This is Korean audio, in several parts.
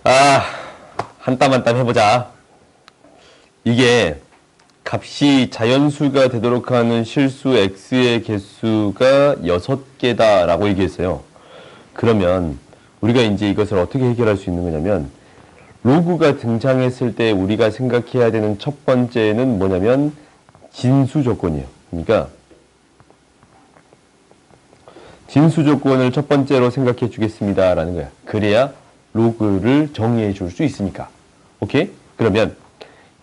한 땀 한 땀 해보자. 이게 값이 자연수가 되도록 하는 실수 x의 개수가 6개다 라고 얘기했어요. 그러면 우리가 이제 이것을 어떻게 해결할 수 있는 거냐면, 로그가 등장했을 때 우리가 생각해야 되는 첫 번째는 뭐냐면 진수 조건이에요. 그러니까 진수 조건을 첫 번째로 생각해 주겠습니다 라는 거야. 그래야 로그를 정의해 줄 수 있으니까. 오케이? 그러면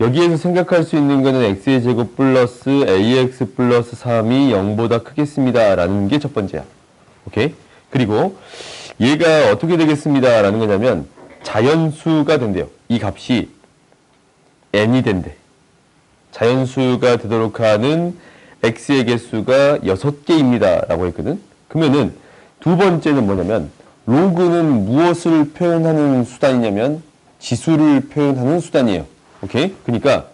여기에서 생각할 수 있는 거는 x의 제곱 플러스 ax 플러스 3이 0보다 크겠습니다 라는 게 첫 번째야. 오케이? 그리고 얘가 어떻게 되겠습니다 라는 거냐면 자연수가 된대요. 이 값이 n이 된대. 자연수가 되도록 하는 x의 개수가 6개입니다 라고 했거든. 그러면은 두 번째는 뭐냐면, 로그는 무엇을 표현하는 수단이냐면 지수를 표현하는 수단이에요. 오케이? 그러니까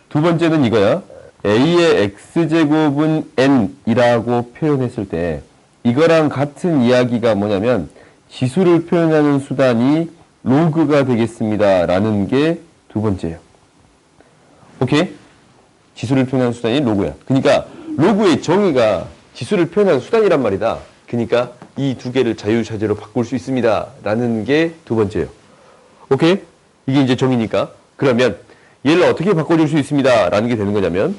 두 번째는 이거야. a의 x제곱은 n이라고 표현했을 때 이거랑 같은 이야기가 뭐냐면 지수를 표현하는 수단이 로그가 되겠습니다 라는 게 두 번째예요. 오케이? 지수를 표현하는 수단이 로그야. 그러니까 로그의 정의가 지수를 표현하는 수단이란 말이다. 그러니까 이 두 개를 자유자재로 바꿀 수 있습니다 라는 게 두 번째예요. 오케이? 이게 이제 정의니까. 그러면 얘를 어떻게 바꿔줄 수 있습니다 라는 게 되는 거냐면,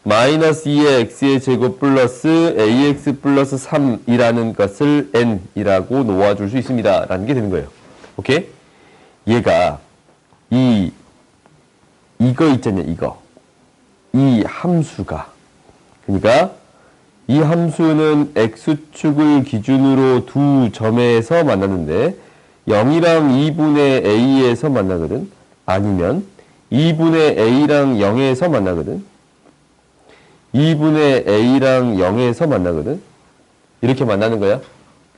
마이너스 2의 x의 제곱 플러스 ax 플러스 3이라는 것을 n이라고 놓아줄 수 있습니다 라는 게 되는 거예요. 오케이? 얘가 이거 있잖냐, 이거. 이 함수가. 그러니까 이 함수는 x축을 기준으로 두 점에서 만났는데 0이랑 2분의 a에서 만나거든. 아니면 2분의 a랑 0에서 만나거든. 2분의 a랑 0에서 만나거든. 이렇게 만나는 거야.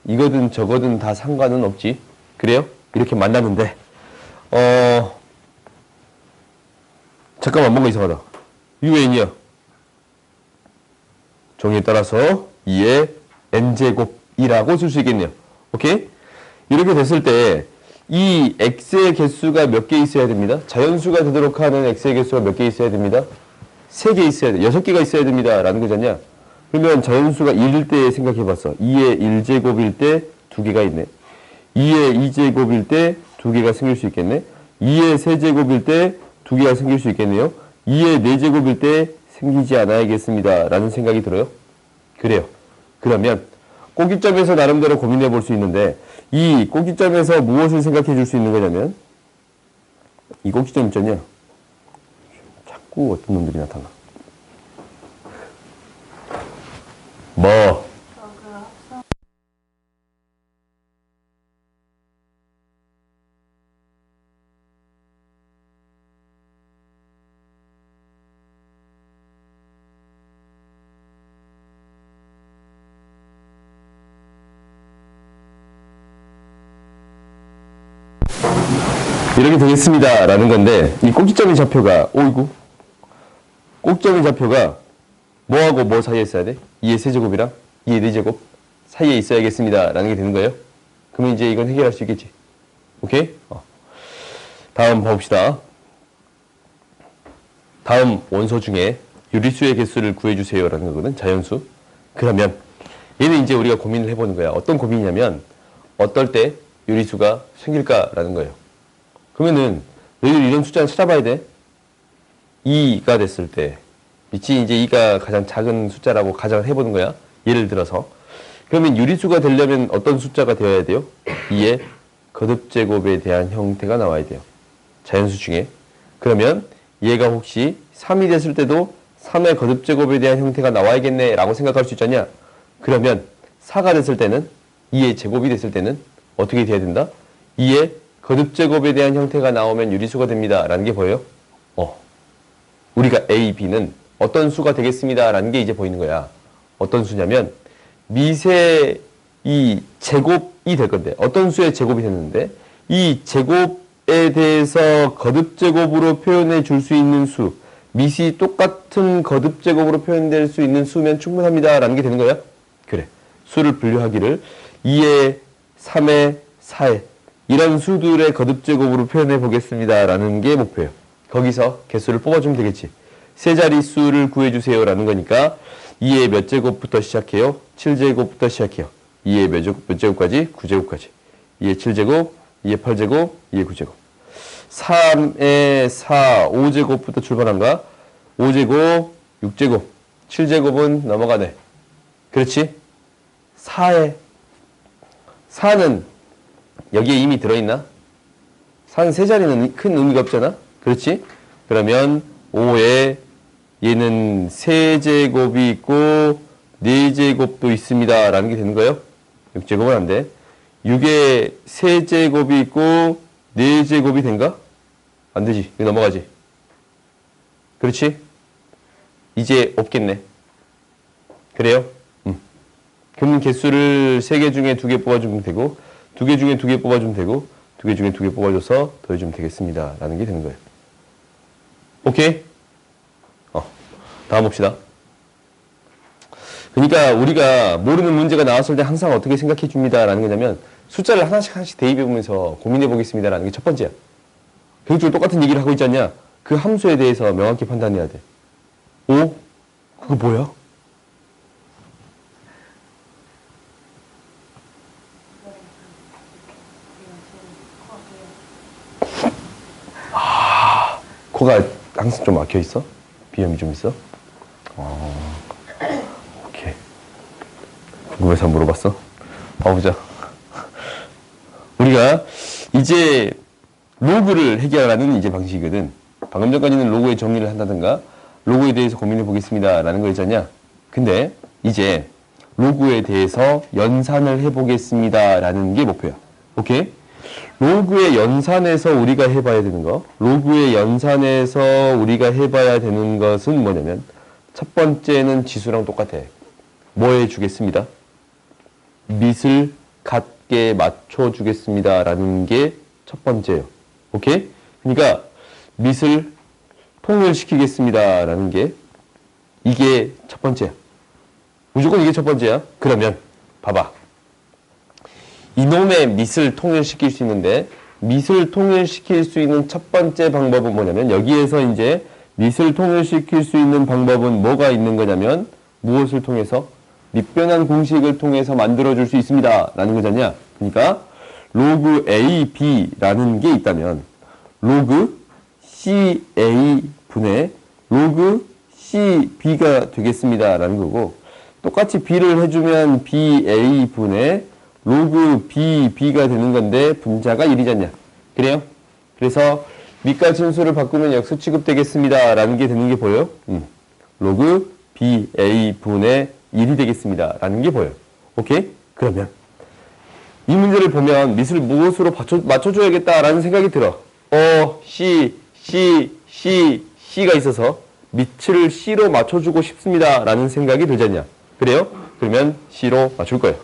이거든 저거든 다 상관은 없지. 그래요? 이렇게 만나는데 잠깐만, 뭔가 이상하다. un이야. 정의에 따라서 2의 n제곱이라고 쓸 수 있겠네요. 오케이? 이렇게 됐을 때 이 x의 개수가 몇 개 있어야 됩니다. 자연수가 되도록 하는 x의 개수가 몇 개 있어야 됩니다. 3개 있어야 돼. 6개가 있어야 됩니다 라는 거잖냐. 그러면 자연수가 1일 때 생각해봤어. 2의 1제곱일 때 2개가 있네. 2의 2제곱일 때 2개가 생길 수 있겠네. 2의 3제곱일 때 2개가 생길 수 있겠네요. 2의 4제곱일 때 생기지 않아야겠습니다 라는 생각이 들어요. 그래요. 그러면 꼭지점에서 나름대로 고민해 볼 수 있는데, 이 꼭지점에서 무엇을 생각해 줄 수 있는 거냐면, 이 꼭지점 있잖냐. 자꾸 어떤 놈들이 나타나. 뭐? 이렇게 되겠습니다 라는 건데, 이 꼭지점의 좌표가, 오이구, 꼭지점의 좌표가 뭐하고 뭐 사이에 있어야 돼? 2의 세제곱이랑 2의 4제곱 사이에 있어야겠습니다 라는 게 되는 거예요. 그러면 이제 이건 해결할 수 있겠지. 오케이? 다음 봅시다. 다음 원소 중에 유리수의 개수를 구해주세요 라는 거거든. 자연수. 그러면 얘는 이제 우리가 고민을 해보는 거야. 어떤 고민이냐면, 어떨 때 유리수가 생길까 라는 거예요. 그러면은 너희들 이런 숫자를 찾아봐야 돼. 2가 됐을 때, 밑이 이제 2가 가장 작은 숫자라고 가정을 해보는 거야. 예를 들어서. 그러면 유리수가 되려면 어떤 숫자가 되어야 돼요? 2의 거듭제곱에 대한 형태가 나와야 돼요. 자연수 중에. 그러면 얘가 혹시 3이 됐을 때도 3의 거듭제곱에 대한 형태가 나와야겠네 라고 생각할 수 있잖냐. 그러면 4가 됐을 때는, 2의 제곱이 됐을 때는 어떻게 돼야 된다? 2의 거듭제곱에 대한 형태가 나오면 유리수가 됩니다 라는 게 보여요? 우리가 A, B는 어떤 수가 되겠습니다 라는 게 이제 보이는 거야. 어떤 수냐면 미세 이 제곱이 될 건데, 어떤 수의 제곱이 됐는데 이 제곱에 대해서 거듭제곱으로 표현해 줄 수 있는 수, 밑이 똑같은 거듭제곱으로 표현될 수 있는 수면 충분합니다 라는 게 되는 거야. 그래. 수를 분류하기를 2에 3에 4에 이런 수들의 거듭제곱으로 표현해 보겠습니다. 라는 게 목표예요. 거기서 개수를 뽑아주면 되겠지. 세 자릿수를 구해주세요. 라는 거니까 2의 몇 제곱부터 시작해요? 7제곱부터 시작해요. 2의 몇 제곱까지? 9제곱까지. 2의 7제곱, 2의 8제곱, 2의 9제곱. 3의 4, 5제곱부터 출발한가? 5제곱, 6제곱, 7제곱은 넘어가네. 그렇지? 4는 여기에 이미 들어있나? 4는 세 자리는 큰 의미가 없잖아? 그렇지? 그러면 5에 얘는 세제곱이 있고 4제곱도 있습니다. 라는 게 되는 거예요. 6제곱은 안 돼. 6에 세제곱이 있고 4제곱이 된가? 안 되지. 이거 넘어가지. 그렇지? 이제 없겠네. 그래요? 그럼 개수를 3개 중에 2개 뽑아주면 되고 2개 중에 2개 뽑아주면 되고 2개 중에 2개 뽑아줘서 더해주면 되겠습니다. 라는 게 되는 거예요. 오케이? 다음 봅시다. 그러니까 우리가 모르는 문제가 나왔을 때 항상 어떻게 생각해 줍니다. 라는 거냐면 숫자를 하나씩 대입해 보면서 고민해 보겠습니다. 라는 게 첫 번째야. 교육적으로 똑같은 얘기를 하고 있지 않냐? 그 함수에 대해서 명확히 판단해야 돼. 5? 그거 뭐야? 코가 항상 좀 막혀 있어? 비염이 좀 있어? 오케이. 궁금해서 물어봤어? 봐보자. 우리가 이제 로그를 해결하는 이제 방식이거든. 방금 전까지는 로그의 정리를 한다든가 로그에 대해서 고민해 보겠습니다. 라는 거 있잖냐? 근데 이제 로그에 대해서 연산을 해보겠습니다. 라는 게 목표야. 오케이? 로그의 연산에서 우리가 해봐야 되는 거, 로그의 연산에서 우리가 해봐야 되는 것은 뭐냐면 첫 번째는 지수랑 똑같아. 뭐 해주겠습니다? 밑을 같게 맞춰주겠습니다. 라는 게 첫 번째예요. 오케이? 그러니까 밑을 통일시키겠습니다. 라는 게 이게 첫 번째야. 무조건 이게 첫 번째야. 그러면 봐봐. 이놈의 밑을 통일시킬 수 있는데 밑을 통일시킬 수 있는 첫 번째 방법은 뭐냐면 여기에서 이제 밑을 통일시킬 수 있는 방법은 뭐가 있는 거냐면 무엇을 통해서? 밑변환 공식을 통해서 만들어줄 수 있습니다. 라는 거잖냐. 그러니까 로그 AB라는 게 있다면 로그 CA 분의 로그 CB가 되겠습니다. 라는 거고 똑같이 B를 해주면 BA 분의 로그 BB가 되는 건데 분자가 1이잖냐. 그래요? 그래서 밑과 진수를 바꾸면 역수 취급되겠습니다. 라는 게 되는 게 보여요? 로그 BA 분의 1이 되겠습니다. 라는 게 보여요. 오케이? 그러면 이 문제를 보면 밑을 무엇으로 맞춰줘야겠다 라는 생각이 들어. C가 있어서 밑을 C로 맞춰주고 싶습니다. 라는 생각이 들잖냐. 그래요? 그러면 C로 맞출 거예요.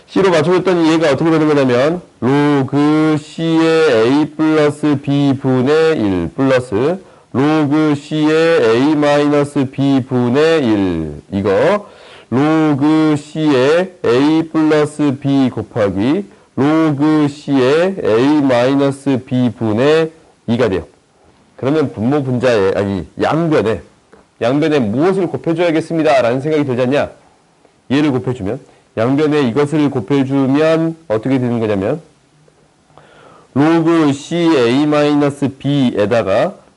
C로 맞춰줬더니 얘가 어떻게 되는 거냐면 로그 C의 A 플러스 B 분의 1 플러스 로그 C의 A 마이너스 B 분의 1 이거 로그 C의 A 플러스 B 곱하기 로그 C의 A 마이너스 B 분의 2가 돼요. 그러면 분모 분자에 양변에 무엇을 곱해줘야겠습니다. 라는 생각이 들지 않냐? 얘를 곱해주면 양변에 이것을 곱해주면 어떻게 되는 거냐면 로그 CA-B에다가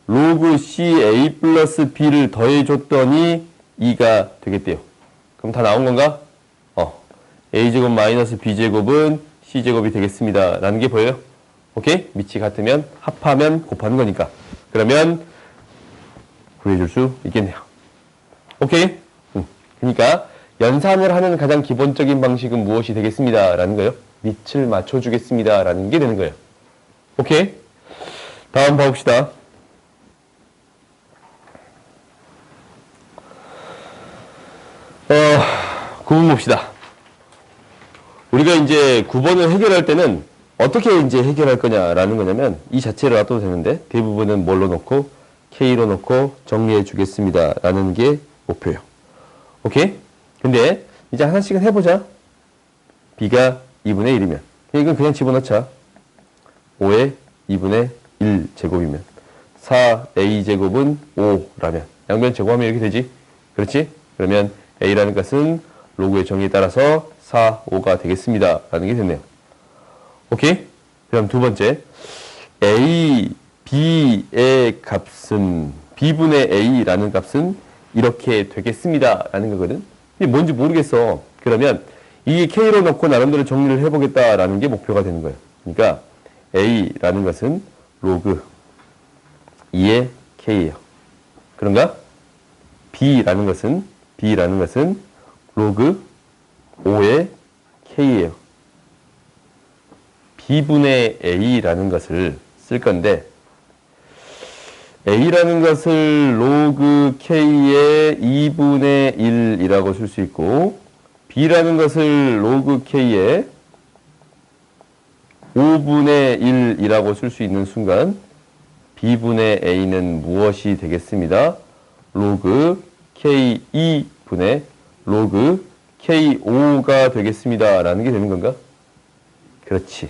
로그 CA 플러스 B를 더해줬더니 2가 되겠대요. 그럼 다 나온 건가? A제곱 마이너스 B제곱은 C제곱이 되겠습니다. 라는 게 보여요? 오케이? 밑이 같으면 합하면 곱하는 거니까. 그러면 구해줄 수 있겠네요. 오케이? 그러니까 연산을 하는 가장 기본적인 방식은 무엇이 되겠습니다. 라는 거예요. 밑을 맞춰주겠습니다. 라는 게 되는 거예요. 오케이? 다음 봐봅시다. 구분 봅시다. 우리가 이제 9번을 해결할 때는 어떻게 이제 해결할 거냐라는 거냐면 이 자체로 놔둬도 되는데 대부분은 뭘로 놓고 K로 놓고 정리해 주겠습니다. 라는 게 목표예요. 오케이? 근데 이제 하나씩은 해보자. B가 2분의 1이면 이건 그냥 집어넣자. 5의 2분의 1 제곱이면 4a제곱은 5라면 양변 제곱하면 이렇게 되지. 그렇지? 그러면 a라는 값은 로그의 정의에 따라서 4, 5가 되겠습니다. 라는 게 됐네요. 오케이? 그럼 두 번째. a, b의 값은 b분의 a라는 값은 이렇게 되겠습니다. 라는 거거든. 이게 뭔지 모르겠어. 그러면 이게 k로 넣고 나름대로 정리를 해보겠다라는 게 목표가 되는 거예요. 그러니까 a라는 것은 로그 2의 k예요. 그런가? b라는 것은 로그 5의 k예요. b분의 a라는 것을 쓸 건데 a라는 것을 로그 k의 2분의 1이라고 쓸 수 있고 b라는 것을 로그 k의 5분의 1이라고 쓸 수 있는 순간 b분의 a는 무엇이 되겠습니다? 로그 k2분의 로그 k5가 되겠습니다. 라는 게 되는 건가? 그렇지.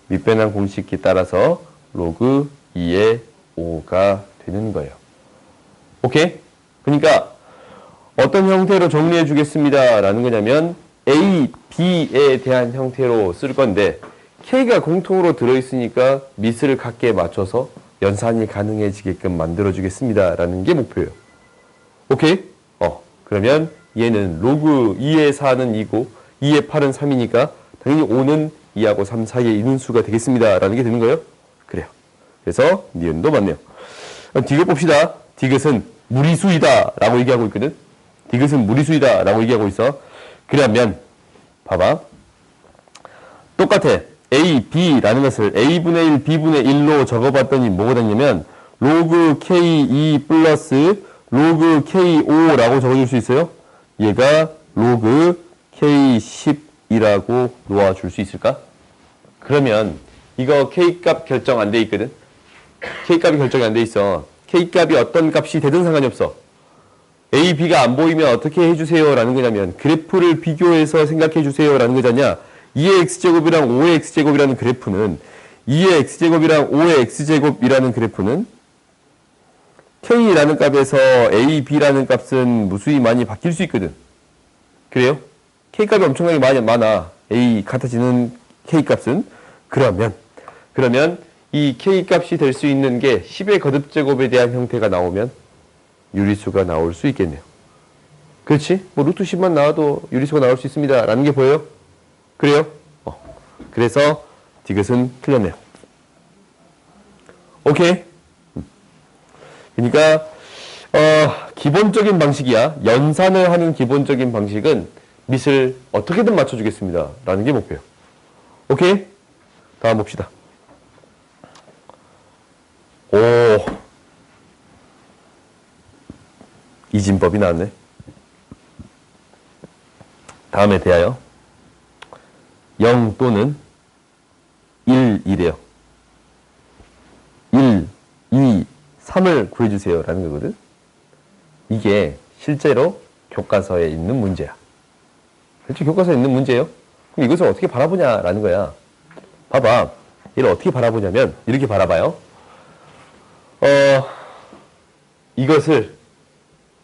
밑변환 공식에 따라서 로그 2의 5가 되는 거예요. 오케이? 그러니까 어떤 형태로 정리해 주겠습니다. 라는 거냐면 A, B에 대한 형태로 쓸 건데 K가 공통으로 들어있으니까 미스를 각기에 맞춰서 연산이 가능해지게끔 만들어 주겠습니다. 라는 게 목표예요. 오케이? 그러면 얘는 로그 2의 4는 2고 2의 8은 3이니까 당연히 5는 2하고 3 사이에 있는 수가 되겠습니다. 라는 게 되는 거예요? 그래요. 그래서 니은도 맞네요. 그럼 디귿 봅시다. 디귿은 무리수이다 라고 얘기하고 있거든. 디귿은 무리수이다 라고 얘기하고 있어. 그러면 봐봐. 똑같아. A, B라는 것을 A분의 1, B분의 1로 적어봤더니 뭐가 됐냐면 로그 K2 플러스 로그 K5라고 적어줄 수 있어요? 얘가 로그 K10이라고 놓아줄 수 있을까? 그러면 이거 K값 결정 안 돼 있거든? K값이 결정이 안 돼 있어. K값이 어떤 값이 되든 상관이 없어. A, B가 안 보이면 어떻게 해주세요? 라는 거냐면 그래프를 비교해서 생각해 주세요. 라는 거잖냐. 2의 X제곱이랑 5의 X제곱이라는 그래프는 2의 X제곱이랑 5의 X제곱이라는 그래프는 K라는 값에서 A, B라는 값은 무수히 많이 바뀔 수 있거든. 그래요? K값이 엄청나게 많아. A 같아지는 K값은. 그러면 이 K값이 될 수 있는 게 10의 거듭제곱에 대한 형태가 나오면 유리수가 나올 수 있겠네요. 그렇지? 뭐 루트 10만 나와도 유리수가 나올 수 있습니다. 라는 게 보여요? 그래요? 그래서 디귿은 틀렸네요. 오케이? 그러니까 기본적인 방식이야. 연산을 하는 기본적인 방식은 밑을 어떻게든 맞춰주겠습니다. 라는 게 목표예요. 오케이? 다음 봅시다. 오, 이진법이 나왔네. 다음에 대하여 0 또는 1이래요. 1, 2, 3을 구해주세요. 라는 거거든. 이게 실제로 교과서에 있는 문제야. 실제 교과서에 있는 문제예요. 그럼 이것을 어떻게 바라보냐? 라는 거야. 봐봐. 얘를 어떻게 바라보냐면 이렇게 바라봐요. 이것을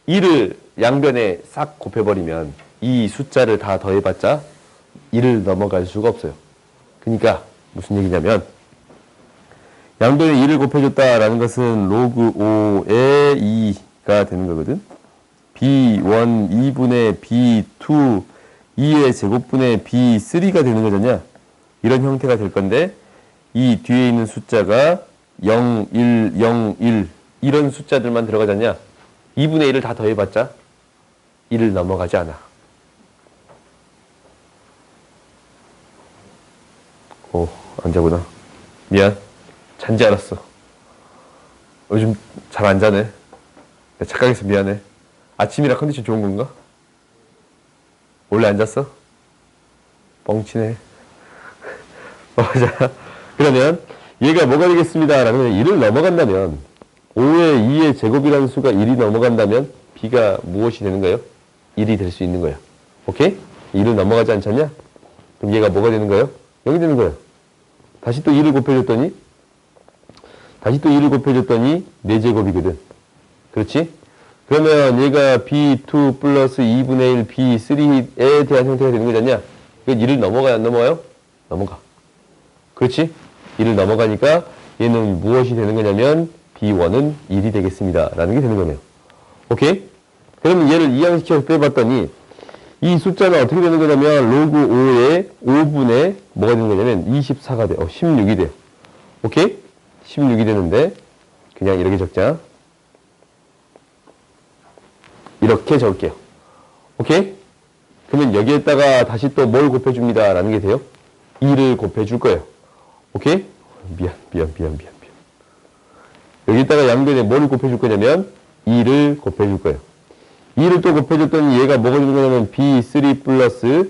1을 양변에 싹 곱해버리면 이 숫자를 다 더해봤자 1을 넘어갈 수가 없어요. 그러니까 무슨 얘기냐면 양변에 2를 곱해줬다라는 것은 로그 5의 2가 되는 거거든. B1, 2분의 B2, 2의 제곱분의 B3가 되는 거잖냐. 이런 형태가 될 건데 이 뒤에 있는 숫자가 0, 1, 0, 1 이런 숫자들만 들어가잖냐. 2분의 1을 다 더해봤자 1을 넘어가지 않아. 오, 안 자구나. 미안. 잔지 않았어. 요즘 잘 안 자네. 내가 착각해서 미안해. 아침이라 컨디션 좋은 건가? 원래 안 잤어? 뻥치네. 자, 그러면 얘가 뭐가 되겠습니다. 라면 1을 넘어간다면 5의 2의 제곱이라는 수가 1이 넘어간다면 B가 무엇이 되는 거예요? 1이 될 수 있는 거예요. 오케이? 1을 넘어가지 않잖냐? 그럼 얘가 뭐가 되는 거예요? 0이 되는 거예요. 다시 또 2를 곱해줬더니 다시 또 2를 곱해줬더니 4제곱이거든. 그렇지? 그러면 얘가 B2 플러스 2분의 1 B3에 대한 형태가 되는 거지 않냐? 이건 1을 넘어가요, 안 넘어가요? 넘어가. 그렇지? 1을 넘어가니까 얘는 무엇이 되는 거냐면 B1은 1이 되겠습니다. 라는 게 되는 거네요. 오케이? 그러면 얘를 이항시켜서 빼봤더니 이 숫자는 어떻게 되는 거냐면 로그 5의 5분의 뭐가 되는 거냐면 24가 돼. 16이 돼요. 오케이? 16이 되는데 그냥 이렇게 적자. 이렇게 적을게요. 오케이? 그러면 여기에다가 다시 또 뭘 곱해줍니다. 라는 게 돼요. 2를 곱해줄 거예요. 오케이? 미안. 여기다가 양변에 뭐를 곱해줄 거냐면 2를 곱해줄 거예요. 2를 또 곱해줬더니 얘가 뭐가 되는 거냐면 B3 플러스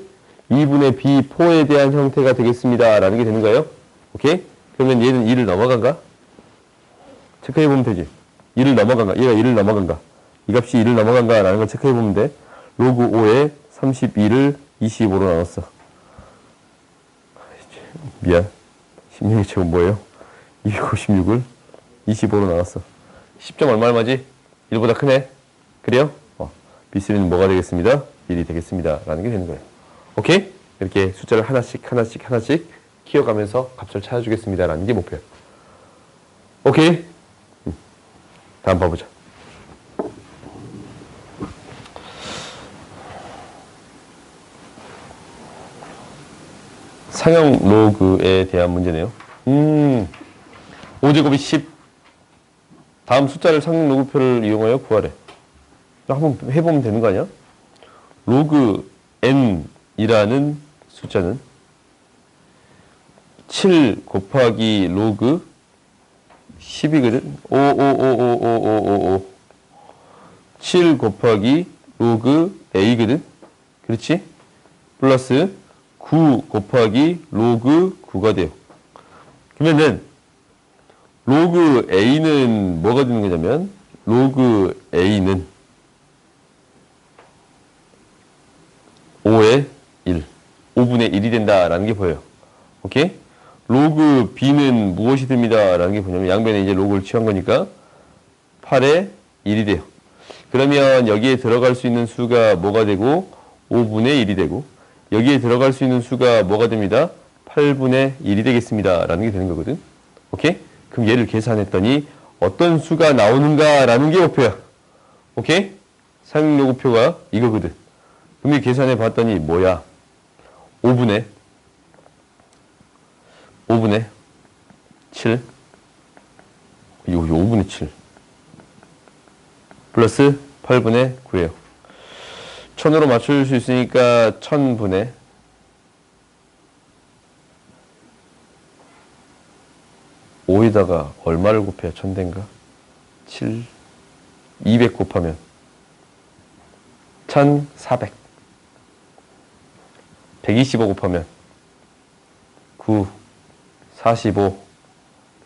2분의 B4에 대한 형태가 되겠습니다. 라는 게 되는 거예요. 오케이? 그러면 얘는 2를 넘어간가? 체크해보면 되지. 2를 넘어간가? 얘가 2를 넘어간가? 이 값이 2를 넘어간가? 라는 걸 체크해보면 돼. 로그 5에 32를 25로 나눴어. 미안. 16의 제곱 뭐예요? 256을 25로 나눴어. 10점 얼마지? 1보다 크네? 그래요? B3는 뭐가 되겠습니다? 1이 되겠습니다. 라는 게 되는 거예요. 오케이? 이렇게 숫자를 하나씩 키워가면서 값을 찾아주겠습니다. 라는 게 목표예요. 오케이? 다음 봐보자. 상형 로그에 대한 문제네요. 5제곱이 10. 다음 숫자를 상형 로그표를 이용하여 구하래. 한번 해보면 되는 거 아니야? 로그 n이라는 숫자는 7 곱하기 로그 10이거든. 5. 7 곱하기 로그 a거든. 그렇지? 플러스 9 곱하기 로그 9가 돼요. 그러면은 로그 a는 뭐가 되는 거냐면 로그 a는 5의 1, 5분의 1이 된다라는 게 보여요. 오케이? 로그 b는 무엇이 됩니다. 라는 게 뭐냐면 양변에 이제 로그를 취한 거니까 8의 1이 돼요. 그러면 여기에 들어갈 수 있는 수가 뭐가 되고 5분의 1이 되고 여기에 들어갈 수 있는 수가 뭐가 됩니다. 8분의 1이 되겠습니다. 라는 게 되는 거거든. 오케이? 그럼 얘를 계산했더니 어떤 수가 나오는가 라는 게 목표야. 오케이? 사용 로그표가 이거거든. 그럼 계산해 봤더니 뭐야? 5분의 7 이거 5분의 7 플러스 8분의 9예요. 1000으로 맞출 수 있으니까 1000분의 5에다가 얼마를 곱해야 1000대인가? 7 200 곱하면 1400 125 곱하면 9 45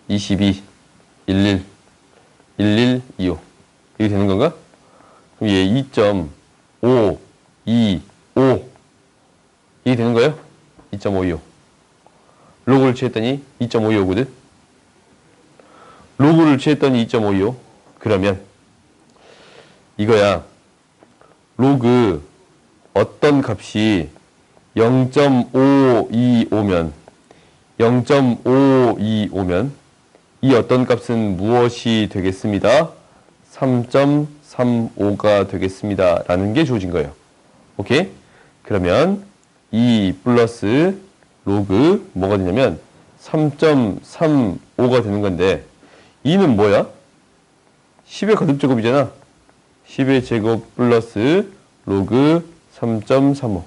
22 11 1125 이게 되는 건가? 그럼 얘 2.525 이게 되는 거예요? 2.525 로그를 취했더니 2.525거든? 로그를 취했더니 2.525 그러면 이거야 로그 어떤 값이 0.525면 이 어떤 값은 무엇이 되겠습니다? 3.35가 되겠습니다. 라는 게 주어진 거예요. 오케이? 그러면 2 플러스 로그 뭐가 되냐면 3.35가 되는 건데 2는 뭐야? 10의 거듭제곱이잖아. 10의 제곱 플러스 로그 3.35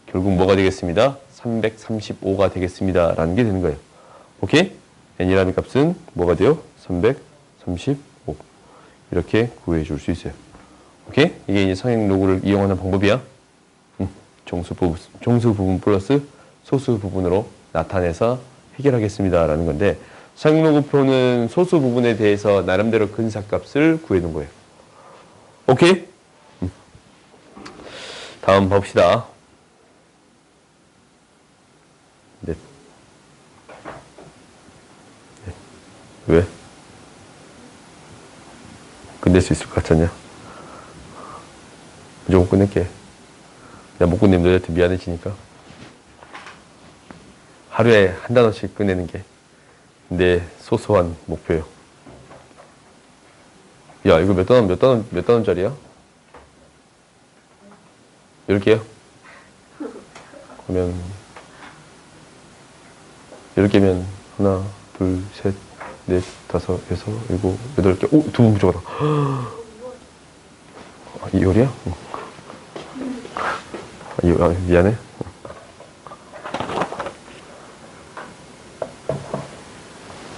결국 뭐가 되겠습니다? 335가 되겠습니다. 라는 게 되는 거예요. 오케이? n이라는 값은 뭐가 돼요? 335 이렇게 구해 줄 수 있어요. 오케이? 이게 이제 상행 로그를 이용하는 방법이야. 정수 부분 플러스 소수 부분으로 나타내서 해결하겠습니다. 라는 건데 상행 로그표는 소수 부분에 대해서 나름대로 근사값을 구해 놓은 거예요. 오케이? 다음 봅시다. 네. 왜? 끝낼 수 있을 것 같았냐? 무조건 끝낼게. 내가 못 끝내면 너희한테 미안해지니까. 하루에 한 단어씩 끝내는 게 내 소소한 목표예요. 야, 이거 몇 단원짜리야? 10개요? 그러면 10개면 하나, 둘, 셋, 넷, 다섯, 여섯, 일곱, 8개. 오, 2분 부족하다. 아, 이열이야? 미안해.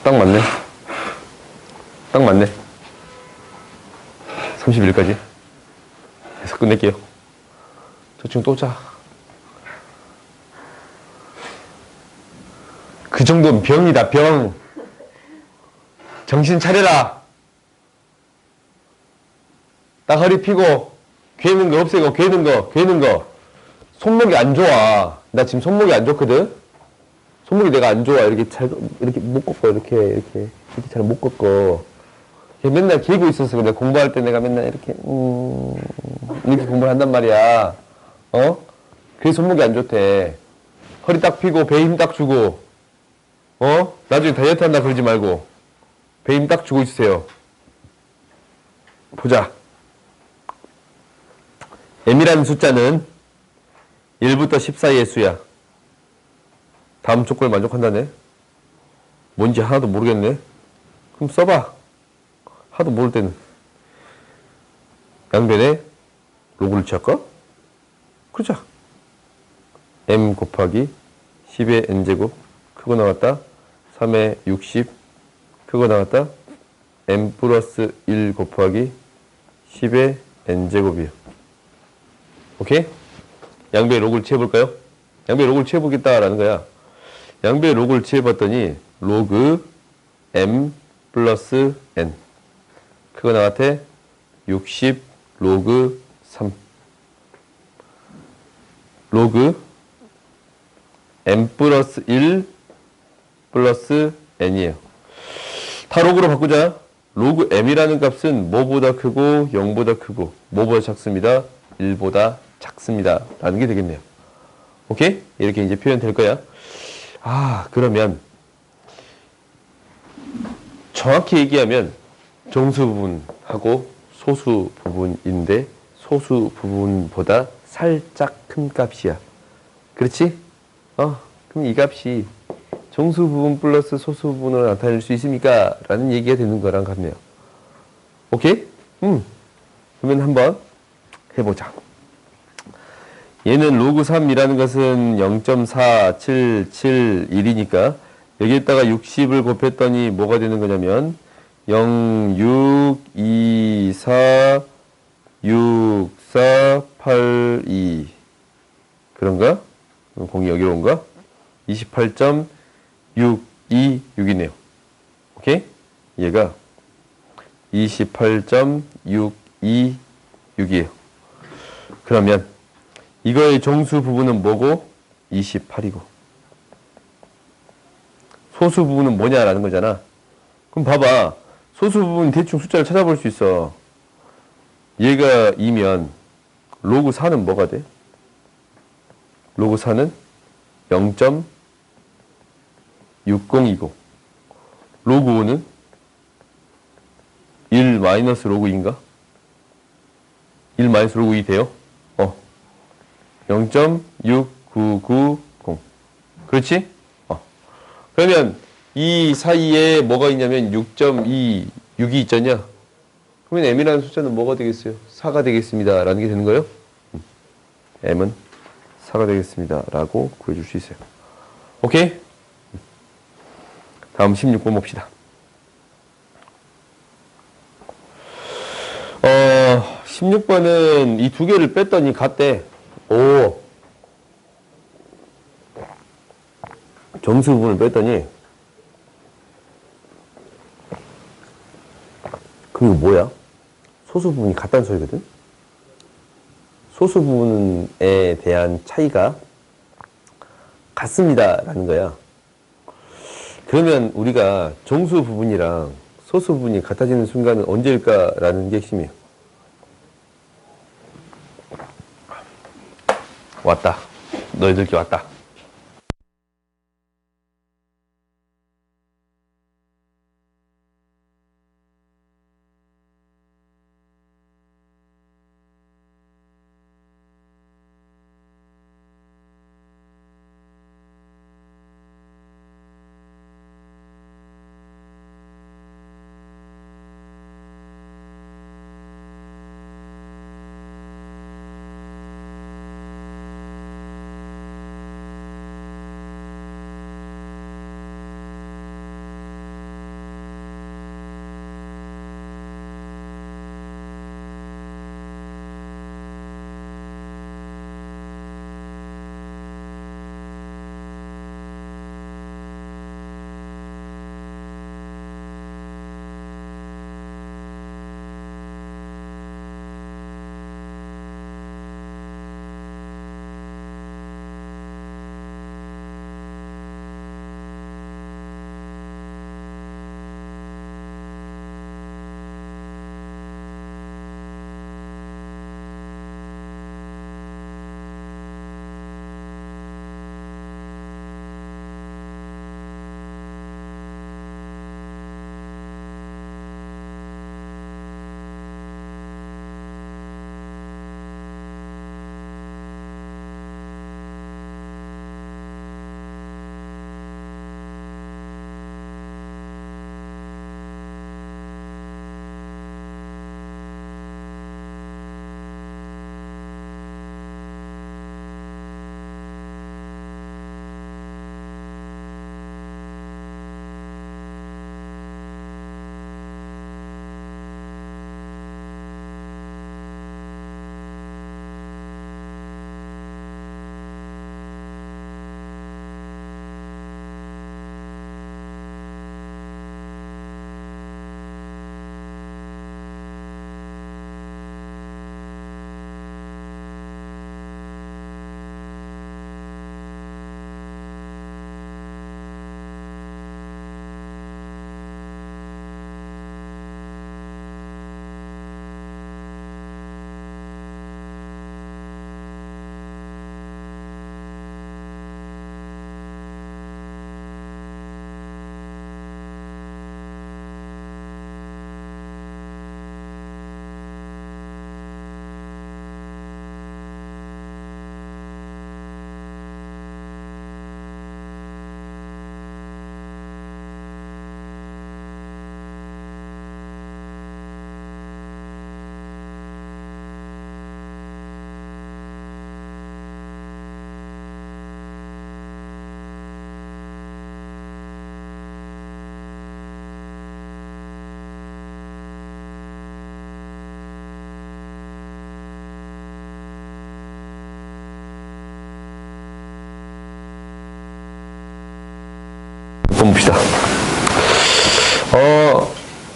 딱 맞네. 딱 맞네. 31까지. 해서 끝낼게요. 저 친구 또 자. 그 정도면 병이다, 병. 정신 차려라. 딱 허리 피고, 괴는 거 없애고, 괴는 거. 손목이 안 좋아. 나 지금 손목이 안 좋거든? 손목이 내가 안 좋아. 이렇게 못 꺾어. 이렇게 잘 못 꺾어. 맨날 기고 있었어. 근데 공부할 때 내가 맨날 이렇게 공부를 한단 말이야. 그래서 손목이 안 좋대. 허리 딱 피고, 배 힘 딱 주고, 나중에 다이어트 한다 그러지 말고, 배 힘 딱 주고 있으세요. 보자. m이라는 숫자는 1부터 10 사이의 수야. 다음 조건을 만족한다네. 뭔지 하나도 모르겠네. 그럼 써봐. 하나도 모를 때는. 양변에 로그를 취할까? 그러자. m 곱하기 10의 n제곱. 크고 나왔다. 3의 60. 크고 나왔다. m 플러스 1 곱하기 10의 n제곱이에요. 오케이? 양배의 로그를 취해볼까요? 양배의 로그를 취해보겠다라는 거야. 양배의 로그를 취해봤더니 로그 m 플러스 n. 그거 나한테 60 로그 3. 로그 m 플러스 1 플러스 n이에요. 다 로그로 바꾸자. 로그 m이라는 값은 뭐보다 크고 0보다 크고 뭐보다 작습니다. 1보다 작습니다. 라는 게 되겠네요. 오케이? 이렇게 이제 표현될 거야. 그러면 정확히 얘기하면 정수 부분하고 소수 부분인데 소수 부분보다 살짝 큰 값이야. 그렇지? 그럼 이 값이 정수 부분 플러스 소수 부분으로 나타낼 수 있습니까? 라는 얘기가 되는 거랑 같네요. 오케이? 그러면 한번 해보자. 얘는 로그 3이라는 것은 0.4771이니까 여기에다가 60을 곱했더니 뭐가 되는 거냐면 0, 6, 2, 4, 6, 4, 8, 2 그런가? 공이 여기로 온가? 28.626이네요. 오케이? 얘가 28.626이에요. 그러면 이거의 정수 부분은 뭐고? 28이고 소수 부분은 뭐냐라는 거잖아. 그럼 봐봐. 소수 부분 대충 숫자를 찾아볼 수 있어. 얘가 2면 로그 4는 뭐가 돼? 로그 4는 0.60이고 로그 5는 1 마이너스 로그 2인가? 1 마이너스 로그 2 돼요? 0.6990 그렇지? 그러면 이 사이에 뭐가 있냐면 6.26이 있잖냐? 그러면 m이라는 숫자는 뭐가 되겠어요? 4가 되겠습니다. 라는 게 되는 거예요? m은 4가 되겠습니다. 라고 구해줄 수 있어요. 오케이? 다음 16번 봅시다. 16번은 이 두 개를 뺐더니 같대. 오. 정수 부분을 뺐더니 그럼 이거 뭐야? 소수 부분이 같다는 소리거든? 소수 부분에 대한 차이가 같습니다. 라는 거야. 그러면 우리가 정수 부분이랑 소수 부분이 같아지는 순간은 언제일까라는 게 핵심이에요. 왔다. 너희들끼리 왔다. 봅시다.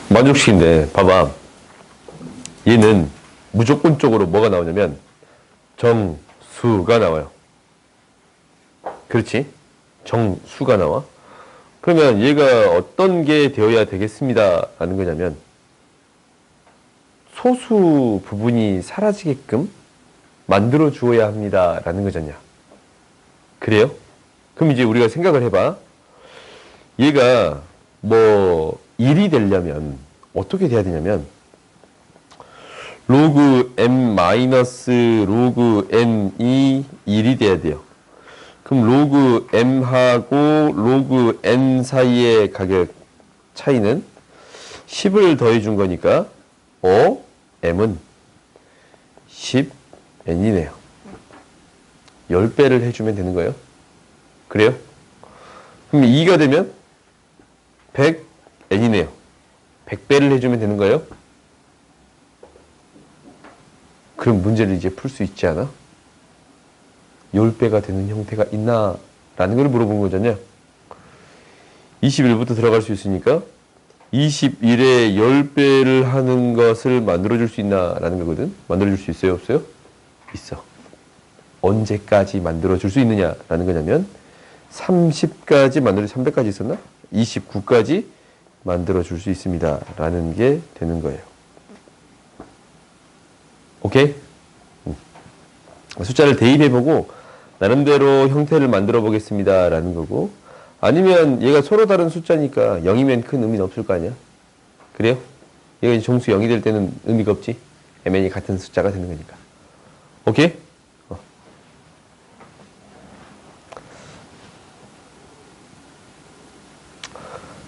만족식인데, 봐봐. 얘는 무조건적으로 뭐가 나오냐면, 정수가 나와요. 그렇지? 정수가 나와. 그러면 얘가 어떤 게 되어야 되겠습니다. 라는 거냐면, 소수 부분이 사라지게끔 만들어 주어야 합니다. 라는 거잖냐. 그래요? 그럼 이제 우리가 생각을 해봐. 얘가 뭐 1이 되려면 어떻게 돼야 되냐면 로그 m 마이너스 로그 n이 1이 돼야 돼요. 그럼 로그 m하고 로그 n 사이의 가격 차이는 10을 더해 준 거니까 m은 10n이네요. 10배를 해주면 되는 거예요. 그래요? 그럼 2가 되면 100n이네요. 100배를 해주면 되는 거예요. 그럼 문제를 이제 풀 수 있지 않아? 10배가 되는 형태가 있나? 라는 걸 물어본 거잖아요. 21부터 들어갈 수 있으니까 21에 10배를 하는 것을 만들어줄 수 있나? 라는 거거든. 만들어줄 수 있어요? 없어요? 있어. 언제까지 만들어줄 수 있느냐? 라는 거냐면 30까지 만들어줄 300까지 있었나? 29까지 만들어 줄 수 있습니다. 라는 게 되는 거예요. 오케이? 숫자를 대입해보고 나름대로 형태를 만들어 보겠습니다. 라는 거고, 아니면 얘가 서로 다른 숫자니까 0이면 큰 의미는 없을 거 아니야? 그래요? 얘가 이제 정수 0이 될 때는 의미가 없지? mn이 같은 숫자가 되는 거니까. 오케이?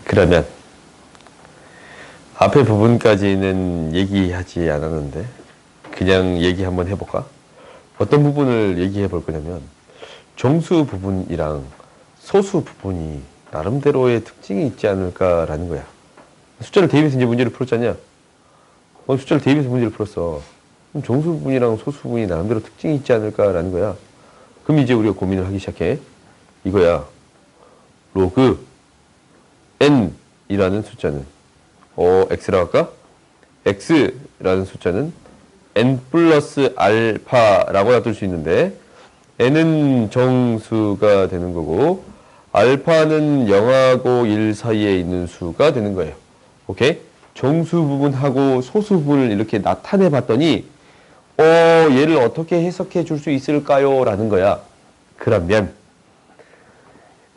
그러면 앞에 부분까지는 얘기하지 않았는데 그냥 얘기 한번 해볼까? 어떤 부분을 얘기해 볼 거냐면, 정수 부분이랑 소수 부분이 나름대로의 특징이 있지 않을까라는 거야. 숫자를 대입해서 이제 문제를 풀었잖냐? 숫자를 대입해서 문제를 풀었어. 그럼 정수 부분이랑 소수 부분이 나름대로 특징이 있지 않을까라는 거야. 그럼 이제 우리가 고민을 하기 시작해. 이거야. 로그 n이라는 숫자는 x라고 할까? x라는 숫자는 n 플러스 알파라고 놔둘 수 있는데, n은 정수가 되는 거고 알파는 0하고 1 사이에 있는 수가 되는 거예요. 오케이? 정수 부분하고 소수 부분을 이렇게 나타내 봤더니 얘를 어떻게 해석해 줄 수 있을까요? 라는 거야. 그러면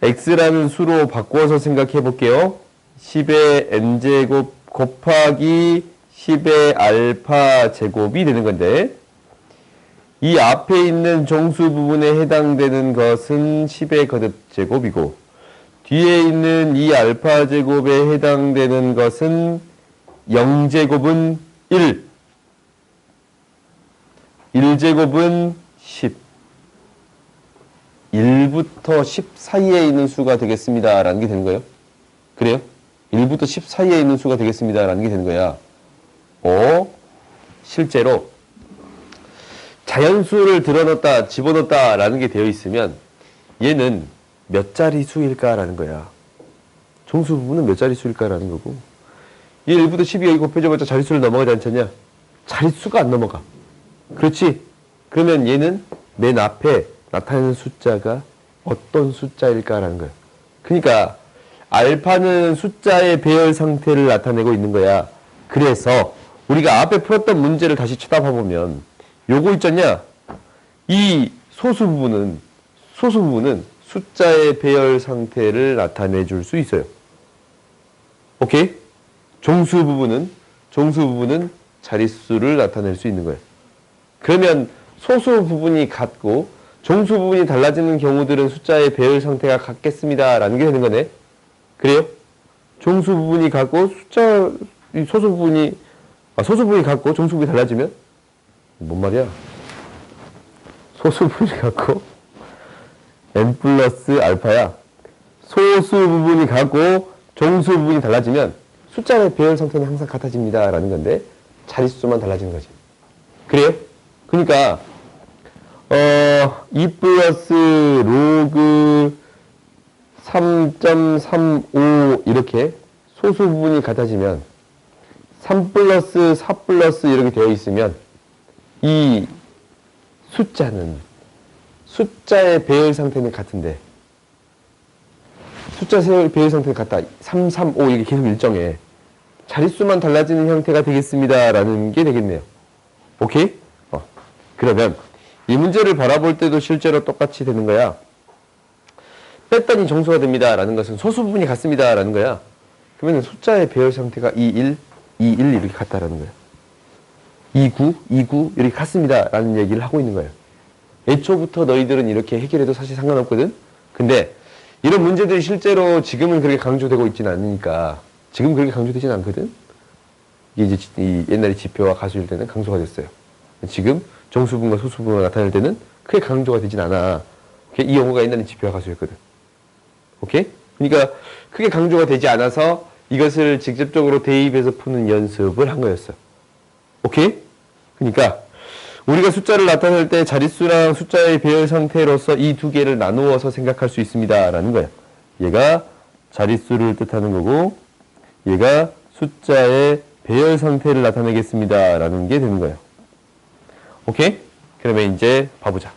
x라는 수로 바꿔서 생각해 볼게요. 10의 n제곱 곱하기 10의 알파 제곱이 되는 건데, 이 앞에 있는 정수 부분에 해당되는 것은 10의 거듭 제곱이고, 뒤에 있는 이 알파 제곱에 해당되는 것은 0제곱은 1, 1제곱은 10, 1부터 10 사이에 있는 수가 되겠습니다. 라는 게 되는 거예요. 그래요? 1부터 10 사이에 있는 수가 되겠습니다. 라는 게 되는 거야. 실제로 자연수를 드러넣었다, 집어넣었다 라는 게 되어 있으면 얘는 몇 자리수일까라는 거야. 정수 부분은 몇 자리수일까라는 거고, 얘 1부터 10이 여기 곱해져봤자 자릿수를 넘어가지 않잖냐? 자릿수가 안 넘어가. 그렇지? 그러면 얘는 맨 앞에 나타내는 숫자가 어떤 숫자일까라는 거야. 그러니까 알파는 숫자의 배열 상태를 나타내고 있는 거야. 그래서 우리가 앞에 풀었던 문제를 다시 쳐다봐보면 요거 있잖냐? 이 소수 부분은 숫자의 배열 상태를 나타내 줄 수 있어요. 오케이? 정수 부분은 자릿수를 나타낼 수 있는 거예요. 그러면 소수 부분이 같고 정수 부분이 달라지는 경우들은 숫자의 배열 상태가 같겠습니다. 라는 게 되는 거네. 그래요? 정수 부분이 같고 소수 부분이 같고 정수 부분이 달라지면 뭔 말이야? 소수 부분이 같고 n 플러스 알파야. 소수 부분이 같고 정수 부분이 달라지면 숫자의 배열 상태는 항상 같아집니다. 라는 건데 자릿수만 달라지는 거지. 그래요? 그러니까 2 플러스 로그 3.35 이렇게 소수 부분이 같아지면 3 플러스 4 플러스 이렇게 되어 있으면 이 숫자의 배열 상태는 같은데, 숫자의 배열 상태는 같다. 3, 3, 5 이게 계속 일정해. 자릿수만 달라지는 형태가 되겠습니다. 라는 게 되겠네요. 오케이? 그러면 이 문제를 바라볼 때도 실제로 똑같이 되는 거야. 뺐더니 정수가 됩니다. 라는 것은 소수 부분이 같습니다. 라는 거야. 그러면 숫자의 배열 상태가 2, 1, 2, 1 이렇게 같다라는 거야. 2, 9, 2, 9 이렇게 같습니다. 라는 얘기를 하고 있는 거예요. 애초부터 너희들은 이렇게 해결해도 사실 상관없거든? 근데 이런 문제들이 실제로 지금은 그렇게 강조되고 있지는 않으니까, 지금 그렇게 강조되지는 않거든? 이게 이제 이 옛날에 지표와 가수일 때는 강조가 됐어요. 지금 정수분과 소수분과 나타낼 때는 크게 강조가 되진 않아. 이 용어가 옛날에 지표와 가수였거든. 오케이? 그러니까 크게 강조가 되지 않아서 이것을 직접적으로 대입해서 푸는 연습을 한 거였어. 오케이? 그러니까 우리가 숫자를 나타낼 때 자릿수랑 숫자의 배열 상태로서 이 두 개를 나누어서 생각할 수 있습니다. 라는 거야. 얘가 자릿수를 뜻하는 거고, 얘가 숫자의 배열 상태를 나타내겠습니다. 라는 게 되는 거예요. 오케이? 그러면 이제 봐보자.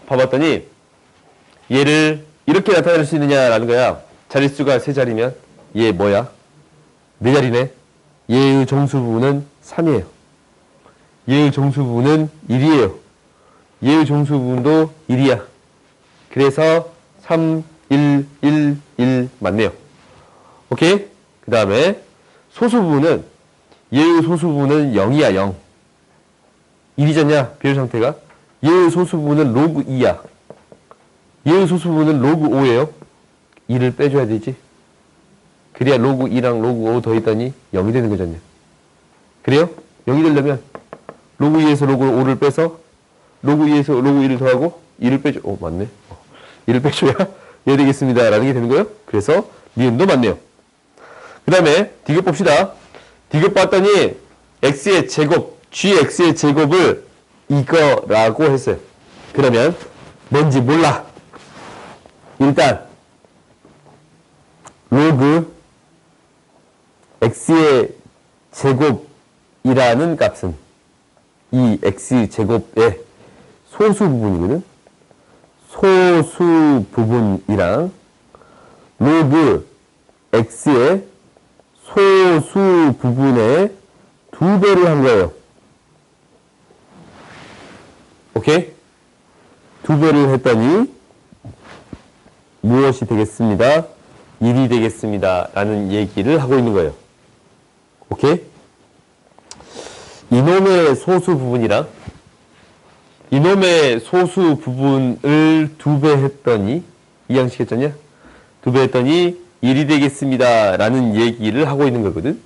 봐봤더니 얘를 이렇게 나타낼 수 있느냐라는 거야. 자릿수가 세 자리면 얘 뭐야? 네 자리네. 얘의 정수부는 3이에요. 얘의 정수부는 1이에요. 얘의 정수부분도 1이야. 그래서 3, 1, 1, 1 맞네요. 오케이? 그 다음에 소수부는 얘의 소수부는 0이야. 0. 1이잖냐? 비율 상태가. 얘의 소수부는 로그 2야. 얘의 소수부는 로그 5예요. 2를 빼줘야 되지. 그래야 로그 2랑 로그 5 더했더니 0이 되는 거잖아요. 그래요? 0이 되려면 로그 2에서 로그 5를 빼서 로그 2에서 로그 1을 더하고 2를 빼줘. 맞네. 2를 빼줘야 얘 되겠습니다. 라는 게 되는 거예요. 그래서 니은도 맞네요. 그 다음에 디귿 봅시다. 디귿 봤더니 x의 제곱, gx의 제곱을 이거라고 했어요. 그러면 뭔지 몰라. 일단 로그 x의 제곱이라는 값은 이 x 제곱의 소수 부분이거든. 소수 부분이랑 로그 x의 소수 부분의 2배를 한 거예요. 오케이? 2배를 했더니 무엇이 되겠습니다? 1이 되겠습니다. 라는 얘기를 하고 있는 거예요. 오케이? 이놈의 소수 부분이랑 이놈의 소수 부분을 2배 했더니 이 양식 했잖냐? 2배 했더니 1이 되겠습니다. 라는 얘기를 하고 있는 거거든.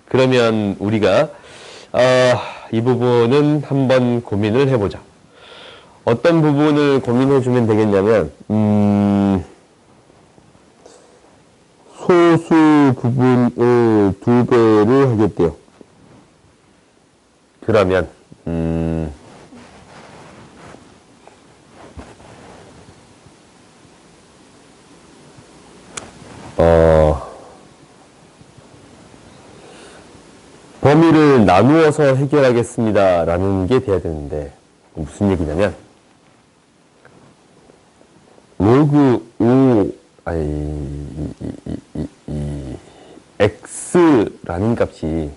그러면 우리가 이 부분은 한번 고민을 해보자. 어떤 부분을 고민해주면 되겠냐면 소수 부분을 2배를 하겠대요. 그러면 범위를 나누어서 해결하겠습니다. 라는 게 돼야 되는데 무슨 얘기냐면 로그 5 x라는 값이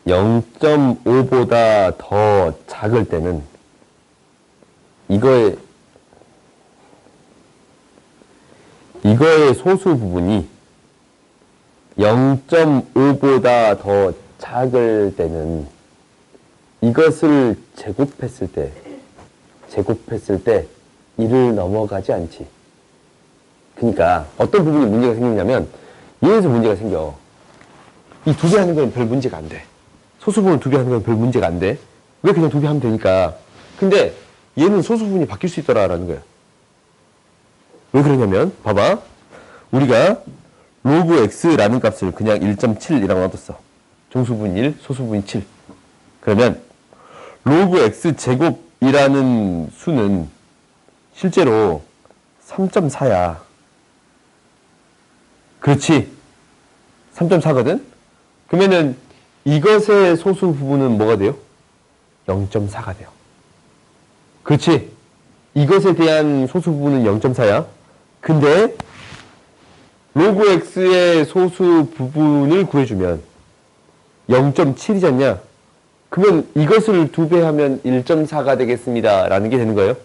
0.5보다 더 작을 때는 이거의 소수 부분이 0.5보다 더 작을 때는 이것을 제곱했을 때 1을 넘어가지 않지. 그러니까 어떤 부분이 문제가 생기냐면 얘에서 문제가 생겨. 이 2배 하는 건 별 문제가 안 돼. 소수 부분 2배 하는 건 별 문제가 안 돼. 왜 그냥 2배 하면 되니까. 근데 얘는 소수 부분이 바뀔 수 있더라라는 거야. 왜 그러냐면 봐봐. 우리가 로그 x라는 값을 그냥 1.7이라고 놔뒀어. 정수분 1, 소수분 7. 그러면 로그 x 제곱이라는 수는 실제로 3.4야. 그렇지. 3.4거든? 그러면은 이것의 소수 부분은 뭐가 돼요? 0.4가 돼요. 그렇지. 이것에 대한 소수 부분은 0.4야. 근데 로그 x의 소수 부분을 구해주면 0.7이잖냐? 그러면 이것을 2배 하면 1.4가 되겠습니다. 라는 게 되는 거예요.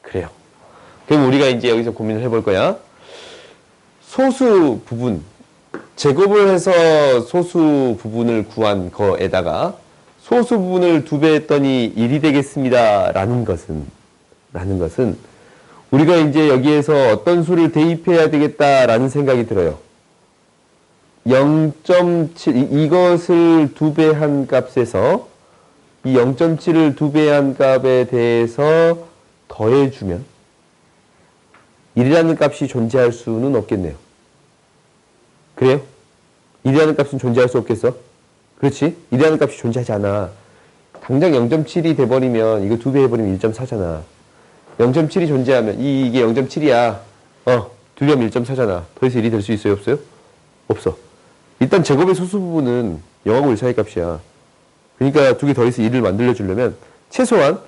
그래요. 그럼 우리가 이제 여기서 고민을 해볼 거야. 소수 부분, 제곱을 해서 소수 부분을 구한 거에다가 소수 부분을 2배 했더니 1이 되겠습니다. 라는 것은 우리가 이제 여기에서 어떤 수를 대입해야 되겠다라는 생각이 들어요. 0.7, 이것을 2배 한 값에서 이 0.7을 2배 한 값에 대해서 더해주면 1이라는 값이 존재할 수는 없겠네요. 그래요? 1이라는 값은 존재할 수 없겠어? 그렇지? 1이라는 값이 존재하지 않아. 당장 0.7이 돼버리면 이거 2배 해버리면 1.4잖아. 0.7이 존재하면 이게 0.7이야. 2배하면 1.4잖아. 더해서 1이 될 수 있어요? 없어요? 없어. 일단 제곱의 소수 부분은 0하고 1 사이 값이야. 그러니까 2개 더해서 1을 만들어주려면 최소한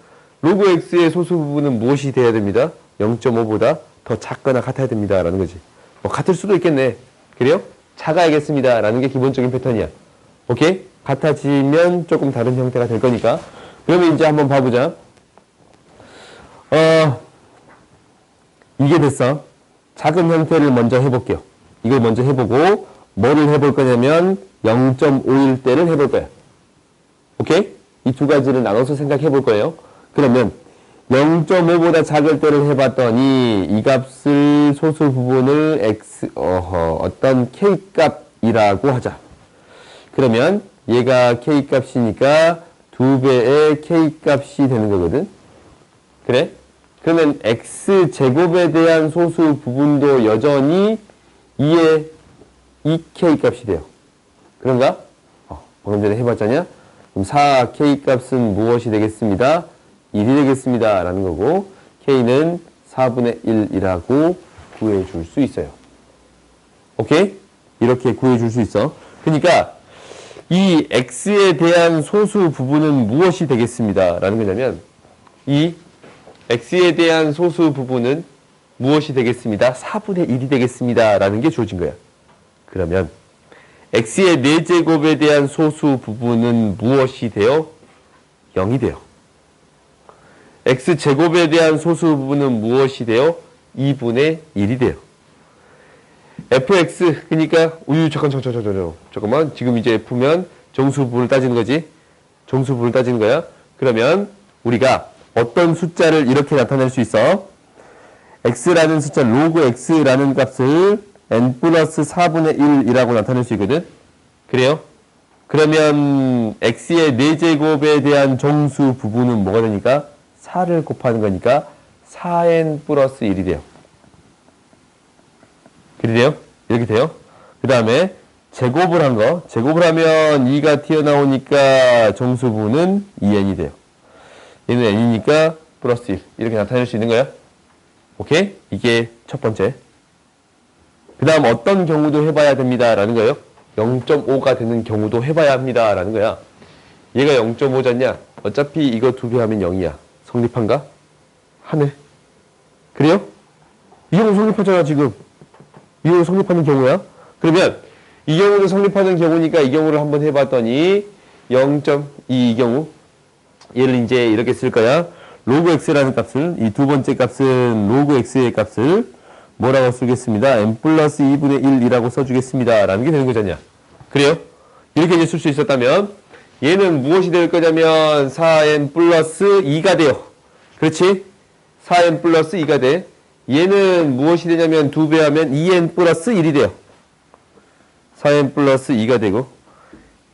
로그 x의 소수 부분은 무엇이 돼야 됩니다? 0.5보다 더 작거나 같아야 됩니다. 라는 거지. 뭐 같을 수도 있겠네. 그래요? 작아야겠습니다. 라는 게 기본적인 패턴이야. 오케이? 같아지면 조금 다른 형태가 될 거니까. 그러면 이제 한번 봐보자. 이게 됐어. 작은 형태를 먼저 해볼게요. 이걸 먼저 해보고 뭐를 해볼 거냐면 0.5일 때를 해볼 거야. 오케이? 이 두 가지를 나눠서 생각해 볼 거예요. 그러면 0.5보다 작을 때를 해봤더니 이 값을 소수 부분을 어떤 k값이라고 하자. 그러면 얘가 k값이니까 2배의 k값이 되는 거거든. 그래? 그러면 x제곱에 대한 소수 부분도 여전히 2의 2k값이 돼요. 그런가? 방금 전에 해봤잖냐? 그럼 4k 값은 무엇이 되겠습니다? 1이 되겠습니다. 라는 거고 k는 4분의 1이라고 구해줄 수 있어요. 오케이? 이렇게 구해줄 수 있어. 그러니까 이 x에 대한 소수 부분은 무엇이 되겠습니다. 라는 거냐면 이 x에 대한 소수 부분은 무엇이 되겠습니다. 4분의 1이 되겠습니다. 라는 게 주어진 거야. 그러면 x의 4제곱에 대한 소수 부분은 무엇이 돼요? 0이 돼요. x제곱에 대한 소수 부분은 무엇이 돼요? 2분의 1이 돼요. fx, 그러니까 잠깐만. 지금 이제 f면 정수 부분을 따지는 거지. 정수 부분을 따지는 거야. 그러면 우리가 어떤 숫자를 이렇게 나타낼 수 있어? x라는 숫자, 로그 x라는 값을 n 플러스 4분의 1이라고 나타낼 수 있거든. 그래요? 그러면 x의 4제곱에 대한 정수 부분은 뭐가 되니까? 4를 곱하는 거니까 4n 플러스 1이 돼요. 그래요? 이렇게 돼요. 그 다음에 제곱을 한 거. 제곱을 하면 2가 튀어나오니까 정수 부분은 2n이 돼요. 얘는 n이니까 플러스 1. 이렇게 나타낼 수 있는 거야. 오케이? 이게 첫 번째. 그 다음 어떤 경우도 해봐야 됩니다. 라는 거예요. 0.5가 되는 경우도 해봐야 합니다. 라는 거야. 얘가 0.5잖냐? 어차피 이거 2배 하면 0이야. 성립한가? 하네. 그래요? 이 경우 성립하잖아, 지금. 이 경우 성립하는 경우야. 그러면 이 경우도 성립하는 경우니까 이 경우를 한번 해봤더니 0.2 이 경우 얘를 이제 이렇게 쓸 거야. 로그 x라는 값을, 이 두 번째 값은 로그 x의 값을 뭐라고 쓰겠습니다. n 플러스 2분의 1이라고 써주겠습니다. 라는 게 되는 거잖냐. 그래요? 이렇게 이제 쓸 수 있었다면 얘는 무엇이 될 거냐면 4n 플러스 2가 돼요. 그렇지? 4n 플러스 2가 돼. 얘는 무엇이 되냐면 2배 하면 2n 플러스 1이 돼요. 4n 플러스 2가 되고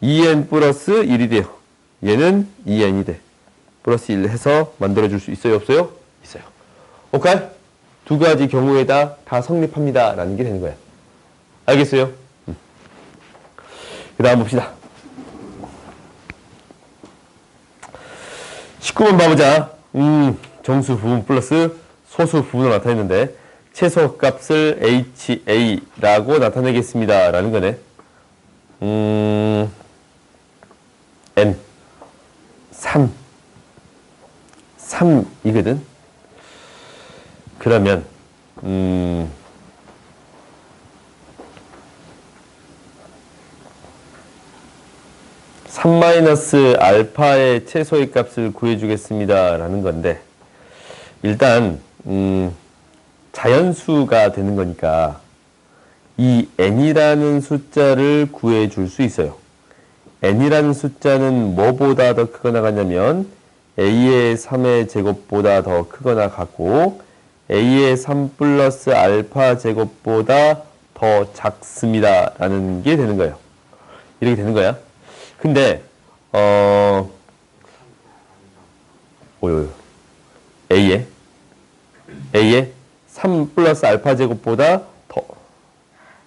2n 플러스 1이 돼요. 얘는 2n이 돼. 플러스 1 해서 만들어줄 수 있어요? 없어요? 있어요. 오케이? 두 가지 경우에다 다 성립합니다. 라는 게 되는 거야. 알겠어요? 그 다음 봅시다. 19번 봐보자. 정수 부분 플러스 소수 부분을 나타냈는데 최소값을 HA라고 나타내겠습니다. 라는 거네. N 3이거든. 그러면 3 마이너스 알파의 최소의 값을 구해주겠습니다. 라는 건데 일단 자연수가 되는 거니까 이 n이라는 숫자를 구해줄 수 있어요. n이라는 숫자는 뭐보다 더 크거나 같냐면 a의 3의 제곱보다 더 크거나 같고 a의 3 플러스 알파 제곱보다 더 작습니다. 라는 게 되는 거예요. 이렇게 되는 거야. 근데 a의 3 플러스 알파 제곱보다 더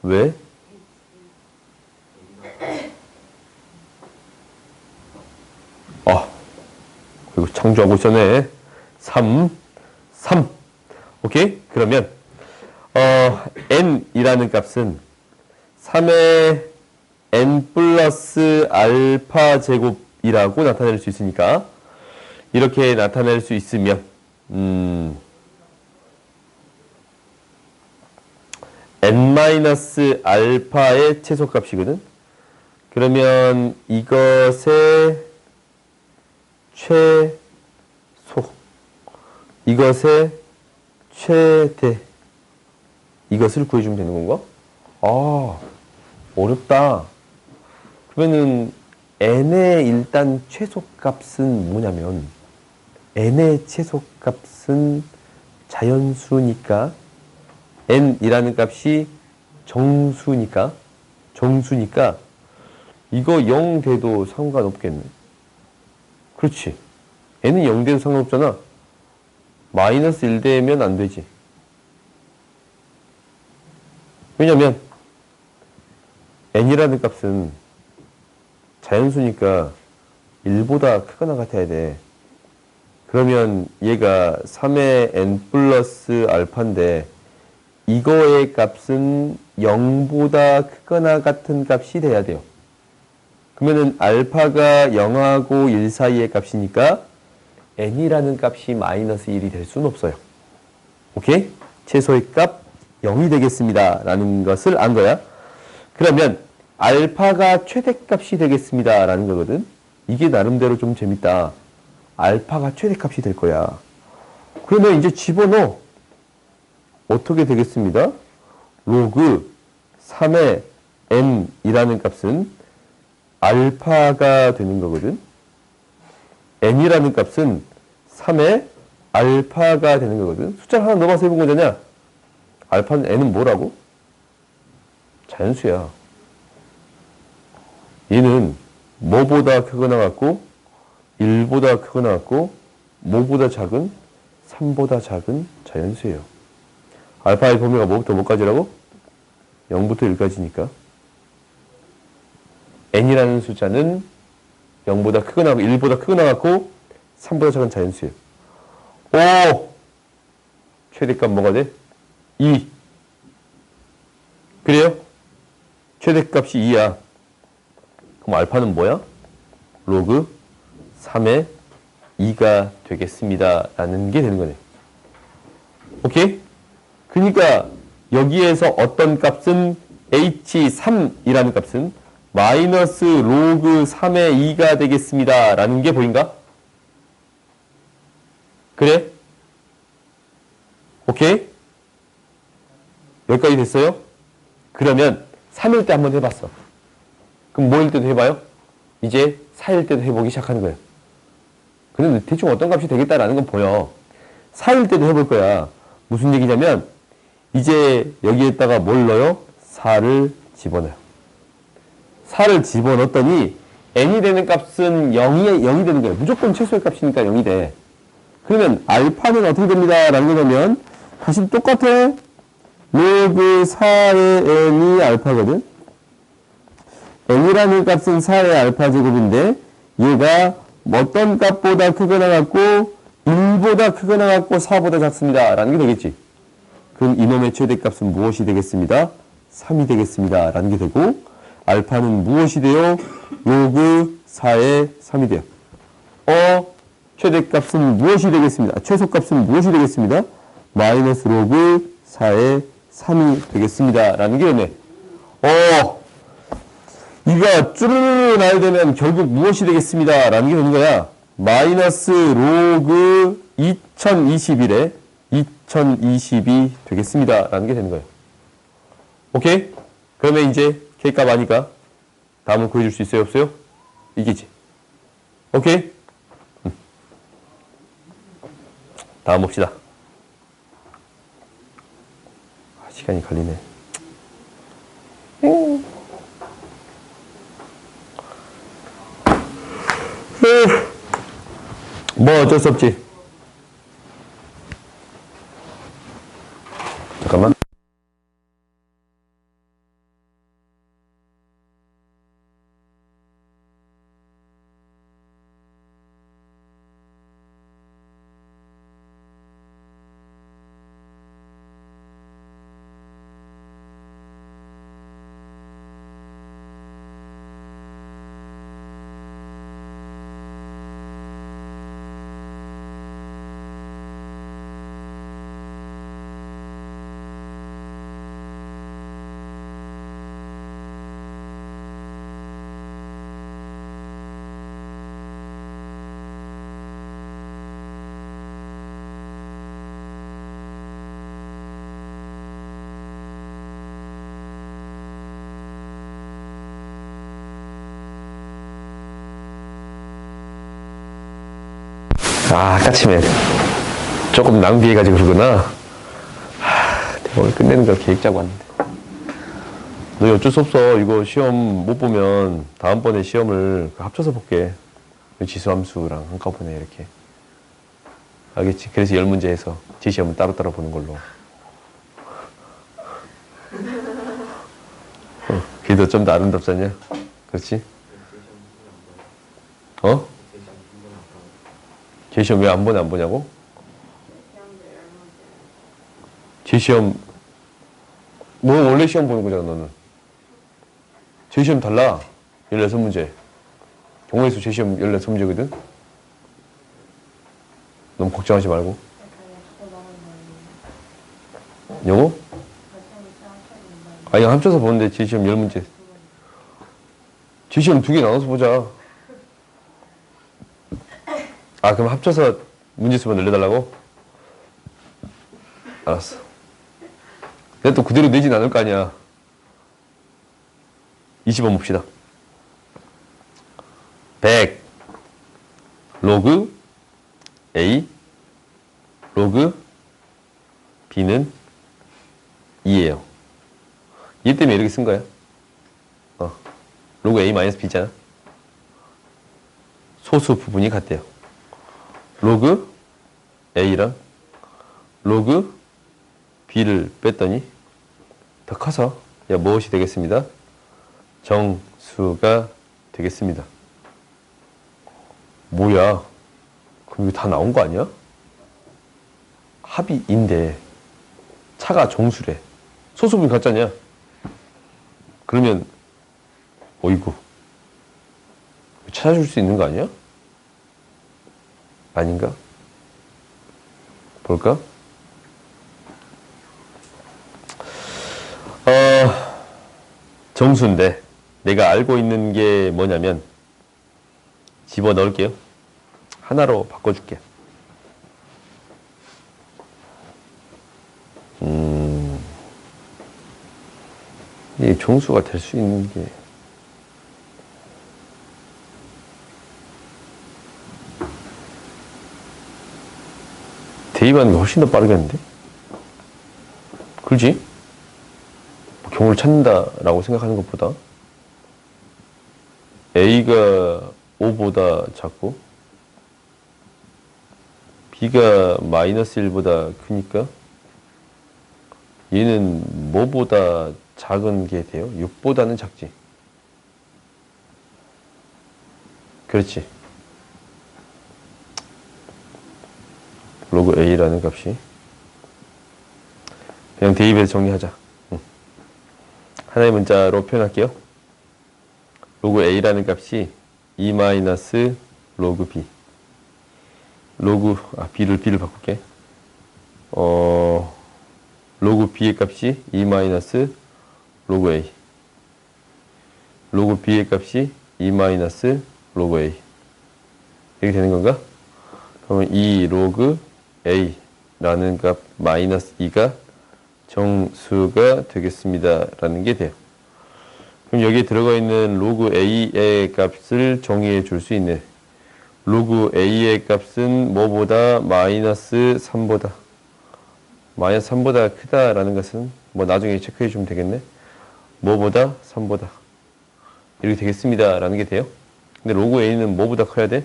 왜? 이거 창조하고 있었네. 3 오케이? 그러면 n이라는 값은 3의 n 플러스 알파 제곱이라고 나타낼 수 있으니까 이렇게 나타낼 수 있으면 n-알파의 최소값이거든. 그러면 이것의 최소, 이것의 최대, 이것을 구해주면 되는 건가? 아, 어렵다. 그러면은 n의 일단 최소값은 뭐냐면 n의 최소값은 자연수니까 n이라는 값이 정수니까 이거 0 돼도 상관없겠네. 그렇지. n은 0 돼도 상관없잖아. 마이너스 1 되면 안 되지. 왜냐면 n이라는 값은 자연수니까 1보다 크거나 같아야 돼. 그러면 얘가 3의 n 플러스 알파인데 이거의 값은 0보다 크거나 같은 값이 돼야 돼요. 그러면은 알파가 0하고 1 사이의 값이니까 n이라는 값이 마이너스 1이 될 수는 없어요. 오케이? 최소의 값 0이 되겠습니다. 라는 것을 안 거야. 그러면 알파가 최대값이 되겠습니다. 라는 거거든. 이게 나름대로 좀 재밌다. 알파가 최대값이 될 거야. 그러면 이제 집어넣어. 어떻게 되겠습니다? 로그 3의 n이라는 값은 알파가 되는 거거든. n이라는 값은 3의 알파가 되는 거거든. 숫자를 하나 넣어서 해본 거잖아. 알파는 n은 뭐라고? 자연수야. 얘는 뭐보다 크거나 같고 1보다 크거나 같고 뭐보다 작은 3보다 작은 자연수예요. 알파의 범위가 뭐부터 뭐까지라고? 0부터 1까지니까 n이라는 숫자는 0보다 크거나 하고 1보다 크거나 같고 3보다 작은 자연수예요. 오! 최대값 뭐가 돼? 2. 그래요? 최대값이 2야. 그럼 알파는 뭐야? 로그 3의 2가 되겠습니다. 라는 게 되는 거네. 오케이? 그러니까 여기에서 어떤 값은 h3이라는 값은 마이너스 로그 3의 2가 되겠습니다. 라는 게 보인가? 그래? 오케이? 여기까지 됐어요? 그러면 3일 때 한번 해봤어. 그럼 뭐일 때도 해봐요? 이제 4일 때도 해보기 시작하는 거예요. 근데 대충 어떤 값이 되겠다라는 건 보여. 4일 때도 해볼 거야. 무슨 얘기냐면 이제 여기에다가 뭘 넣어요? 4를 집어넣어요. 4를 집어넣었더니 n이 되는 값은 0이 되는 거예요. 무조건 최소의 값이니까 0이 돼. 그러면 알파는 어떻게 됩니다. 라는 거면 다시 똑같아. 로그 4의 n이 알파거든. n이라는 값은 4의 알파 제곱인데 얘가 어떤 값보다 크거나 같고 1보다 크거나 같고 4보다 작습니다. 라는 게 되겠지. 그럼 이놈의 최대값은 무엇이 되겠습니다? 3이 되겠습니다. 라는 게 되고 알파는 무엇이 돼요? 로그 4의 3이 돼요. 최대값은 무엇이 되겠습니다? 최소값은 무엇이 되겠습니다? 마이너스 로그 4의 3이 되겠습니다. 라는 게 되네. 이거 쭈르르 나야 되면 결국 무엇이 되겠습니다. 라는 게 되는 거야. 마이너스 로그 2021에 2022 되겠습니다. 라는 게 되는 거예요. 오케이? 그러면 이제 K값 아니까 다음은 구해줄 수 있어요? 없어요? 이기지. 오케이? 다음 봅시다. 시간이 걸리네. 뭐 어쩔 수 없지. 잠깐만. 아, 아까침에 조금 낭비해가지고 그러구나. 오늘 끝내는 걸 계획 짜고 왔는데. 너 어쩔 수 없어. 이거 시험 못 보면 다음번에 시험을 합쳐서 볼게. 지수함수랑 한꺼번에 이렇게. 알겠지? 그래서 10문제 해서 지시험은 따로따로 보는 걸로. 그게 좀 더 아름답잖냐? 그렇지? 어? 제시험 왜 안 보냐고? 제시험, 뭐 원래 시험 보는 거잖아, 너는. 제시험 달라. 16문제. 경우의 수 제시험 16문제거든? 너무 걱정하지 말고. 영어? 아니, 합쳐서 보는데 제시험 10문제. 제시험 2개 나눠서 보자. 아, 그럼 합쳐서 문제 수만 늘려달라고? 알았어. 내가 또 그대로 내진 않을 거 아니야. 20번 봅시다. 100 로그 A 로그 B는 2예요. 얘 때문에 이렇게 쓴 거야. 로그 A 마이너스 B잖아. 소수 부분이 같대요. 로그 A랑 로그 B를 뺐더니 더 커서 무엇이 되겠습니다? 정수가 되겠습니다. 뭐야? 그럼 이거 다 나온 거 아니야? 합의인데 차가 정수래. 소수분 같잖냐? 그러면 어이구 찾아줄 수 있는 거 아니야? 아닌가? 볼까? 정수인데 내가 알고 있는 게 뭐냐면 집어넣을게요. 하나로 바꿔줄게. 이게 정수가 될 수 있는 게 대입하는 게 훨씬 더 빠르겠는데? 그렇지? 경우를 찾는다라고 생각하는 것보다 A가 5보다 작고 B가 마이너스 1보다 크니까 얘는 뭐보다 작은 게 돼요? 6보다는 작지. 그렇지. 로그 A라는 값이 그냥 대입해서 정리하자. 하나의 문자로 표현할게요. 로그 A라는 값이 2 마이너스 로그 B. B를 바꿀게. 로그 B의 값이 2 마이너스 로그 A. 로그 B의 값이 2 마이너스 로그 A. 이렇게 되는 건가? 그러면 2 로그 A라는 값 마이너스 2가 정수가 되겠습니다. 라는 게 돼요. 그럼 여기에 들어가 있는 로그 A의 값을 정의해 줄 수 있네. 로그 A의 값은 뭐보다 마이너스 3보다. 마이너스 3보다 크다라는 것은 뭐 나중에 체크해 주면 되겠네. 뭐보다 3보다. 이렇게 되겠습니다. 라는 게 돼요. 근데 로그 A는 뭐보다 커야 돼?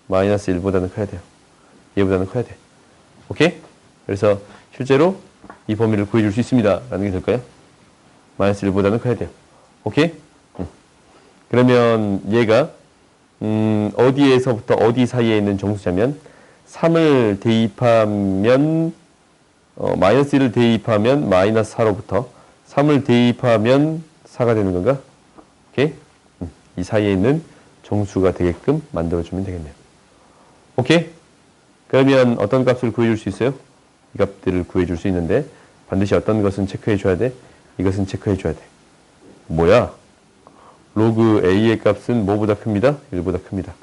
마이너스 1보다는 커야 돼요. 얘보다는 커야 돼. 오케이? 그래서 실제로 이 범위를 구해줄 수 있습니다. 라는 게 될까요? 마이너스 1보다는 커야 돼요. 오케이? 그러면 얘가 어디에서부터 어디 사이에 있는 정수냐면 3을 대입하면 마이너스 1을 대입하면 마이너스 4로부터 3을 대입하면 4가 되는 건가? 오케이? 이 사이에 있는 정수가 되게끔 만들어주면 되겠네요. 오케이? 그러면 어떤 값을 구해줄 수 있어요? 이 값들을 구해줄 수 있는데 반드시 어떤 것은 체크해줘야 돼? 이것은 체크해줘야 돼. 뭐야? 로그 A의 값은 뭐보다 큽니다? 1보다 큽니다.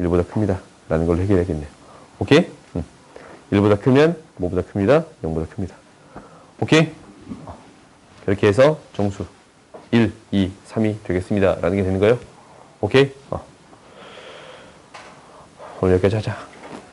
1보다 큽니다. 라는 걸로 해결해야겠네요. 오케이? 1보다 크면 뭐보다 큽니다? 0보다 큽니다. 오케이? 그렇게 해서 정수 1, 2, 3이 되겠습니다. 라는 게 되는 거예요. 오케이? 오늘 여기까지 하자.